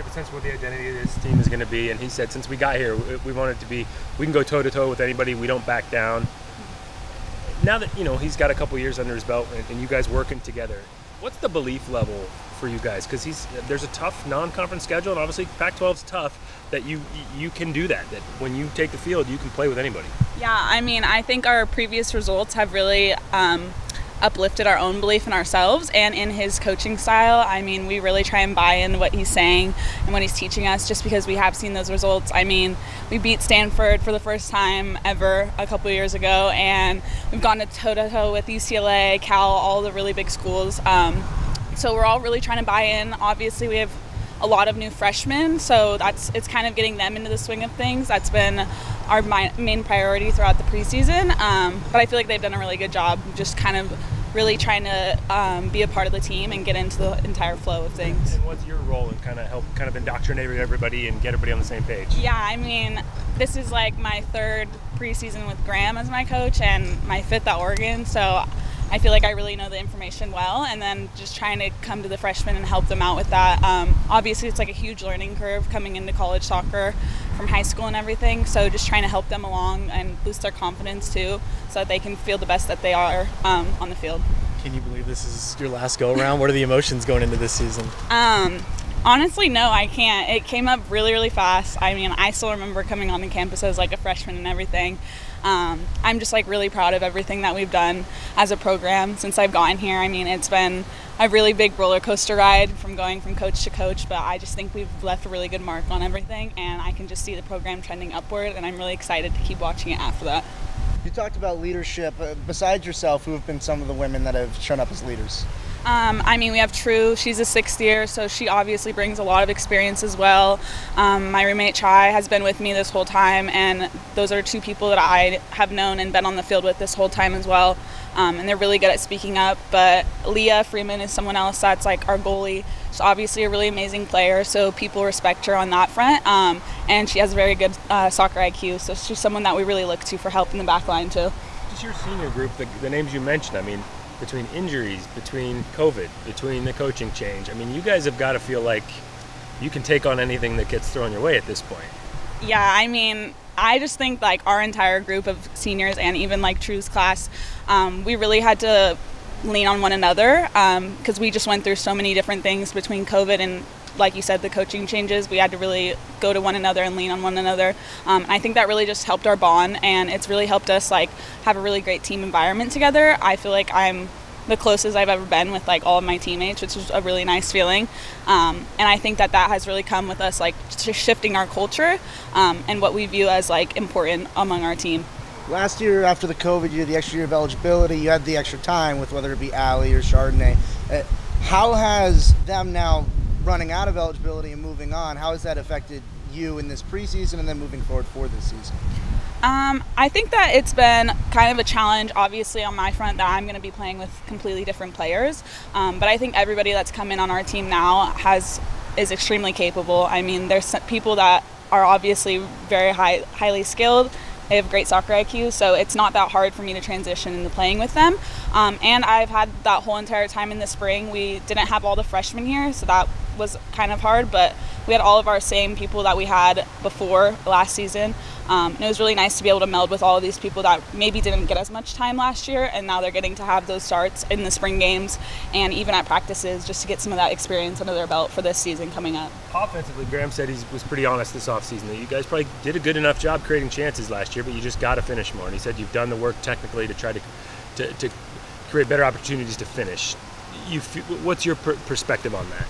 you have a sense of what the identity of this team is going to be? And he said, since we got here, we want it to be, we can go toe-to-toe with anybody. We don't back down. Now that, he's got a couple years under his belt and you guys working together, what's the belief level for you guys? Because there's a tough non-conference schedule, and obviously Pac-12's tough, that you can do that when you take the field, you can play with anybody. Yeah, I think our previous results have really uplifted our own belief in ourselves and in his coaching style. We really try and buy in what he's saying and what he's teaching us, just because we have seen those results. We beat Stanford for the first time ever a couple years ago, and we've gone to toe-to-toe with UCLA, Cal, all the really big schools. So we're all really trying to buy in. Obviously, we have a lot of new freshmen, so it's kind of getting them into the swing of things. That's been our main priority throughout the preseason. But I feel like they've done a really good job just kind of really trying to be a part of the team and get into the entire flow of things. And what's your role in help indoctrinate everybody and get everybody on the same page? Yeah, this is like my third preseason with Graham as my coach and my fifth at Oregon, so I feel like I really know the information well, and then just trying to come to the freshmen and help them out with that. Obviously, it's like a huge learning curve coming into college soccer from high school and everything, so just trying to help them along and boost their confidence too, so that they can feel the best that they are on the field. Can you believe this is your last go-around? What are the emotions going into this season? Honestly, no, I can't. It came up really, really fast. I still remember coming on the campus as like a freshman and everything. I'm just really proud of everything that we've done as a program since I've gotten here. It's been a really big roller coaster ride from going from coach to coach, but I just think we've left a really good mark on everything, and I can just see the program trending upward, and I'm really excited to keep watching it after that. You talked about leadership. Besides yourself, who have been some of the women that have shown up as leaders? We have True. She's a sixth year, so she obviously brings a lot of experience as well. My roommate Chai has been with me this whole time, and those are two people that I have known and been on the field with this whole time as well. And they're really good at speaking up. But Leah Freeman is someone else that's like our goalie. She's obviously a really amazing player, so people respect her on that front. And she has a very good soccer IQ, so she's someone that we really look to for help in the back line too. Just your senior group, the names you mentioned, between injuries, between COVID, between the coaching change, you guys have got to feel like you can take on anything that gets thrown your way at this point. Yeah, I just think our entire group of seniors and even True's class, we really had to lean on one another because we just went through so many different things between COVID and, like you said, the coaching changes. We had to really go to one another and lean on one another. I think that really just helped our bond, and it's really helped us have a really great team environment together. I feel like I'm the closest I've ever been with all of my teammates, which is a really nice feeling. And I think that has really come with us just shifting our culture and what we view as important among our team. Last year, after the COVID, you had the extra year of eligibility. You had the extra time with whether it be Allie or Chardonnay. How has them now running out of eligibility and moving on, how has that affected you in this preseason and then moving forward for this season? I think that it's been kind of a challenge, obviously, on my front, that I'm going to be playing with completely different players. But I think everybody that's come in on our team now is extremely capable. There's people that are obviously very highly skilled. They have great soccer IQ, so it's not that hard for me to transition into playing with them. And I've had that whole entire time in the spring. We didn't have all the freshmen here, so that was kind of hard, but we had all of our same people that we had before last season. And it was really nice to be able to meld with all of these people that maybe didn't get as much time last year, and now they're getting to have those starts in the spring games and even at practices, just to get some of that experience under their belt for this season coming up. Offensively, Graham said he was pretty honest this offseason that you guys probably did a good enough job creating chances last year, but you just got to finish more. And he said you've done the work technically to try to create better opportunities to finish. What's your perspective on that?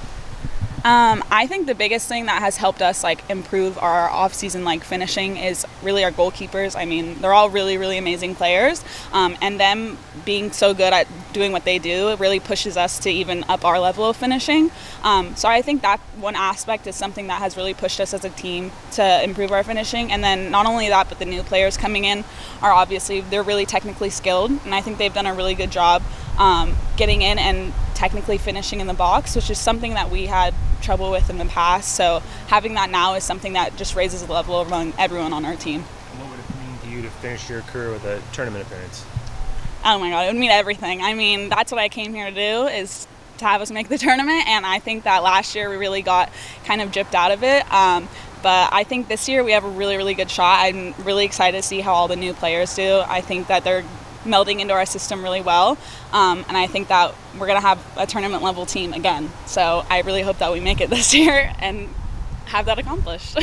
I think the biggest thing that has helped us improve our off-season finishing is really our goalkeepers. They're all really, really amazing players, and them being so good at doing what they do, it really pushes us to even up our level of finishing. So I think that one aspect is something that has really pushed us as a team to improve our finishing. And then not only that, but the new players coming in are obviously, they're really technically skilled, and I think they've done a really good job getting in and technically finishing in the box, which is something that we had trouble with in the past. So having that now is something that just raises the level among everyone on our team. What would it mean to you to finish your career with a tournament appearance? Oh my God, it would mean everything. That's what I came here to do, is to have us make the tournament, and I think that last year we really got kind of gypped out of it. But I think this year we have a really, really good shot. I'm really excited to see how all the new players do. I think that they're melding into our system really well, and I think that we're going to have a tournament level team again. So I really hope that we make it this year and have that accomplished.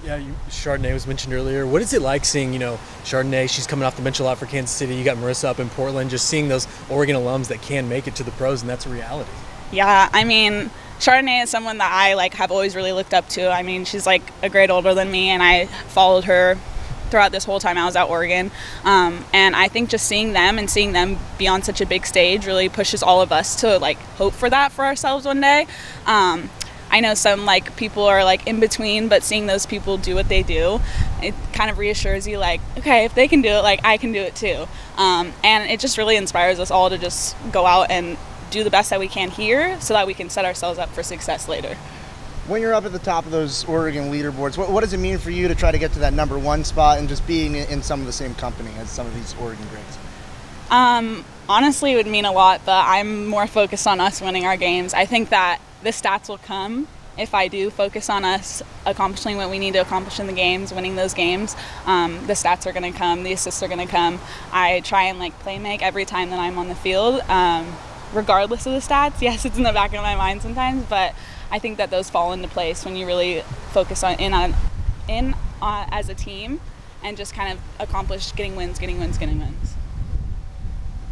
Yeah, Chardonnay was mentioned earlier. What is it like seeing, Chardonnay, she's coming off the bench a lot for Kansas City. You got Marissa up in Portland, just seeing those Oregon alums that can make it to the pros, and that's a reality. Yeah, I mean, Chardonnay is someone that I have always really looked up to. I mean, she's a grade older than me, and I followed her throughout this whole time I was at Oregon. And I think just seeing them and seeing them be on such a big stage really pushes all of us to hope for that for ourselves one day. I know some people are in between, but seeing those people do what they do, it kind of reassures you okay, if they can do it, I can do it too. And it just really inspires us all to just go out and do the best that we can here so that we can set ourselves up for success later. When you're up at the top of those Oregon leaderboards, what does it mean for you to try to get to that #1 spot and just being in some of the same company as some of these Oregon greats? Honestly, it would mean a lot, but I'm more focused on us winning our games. I think that the stats will come if I do focus on us accomplishing what we need to accomplish in the games, winning those games. The stats are going to come, the assists are going to come. I try and play make every time that I'm on the field, regardless of the stats. Yes, it's in the back of my mind sometimes, but I think that those fall into place when you really focus in as a team and just kind of accomplish getting wins.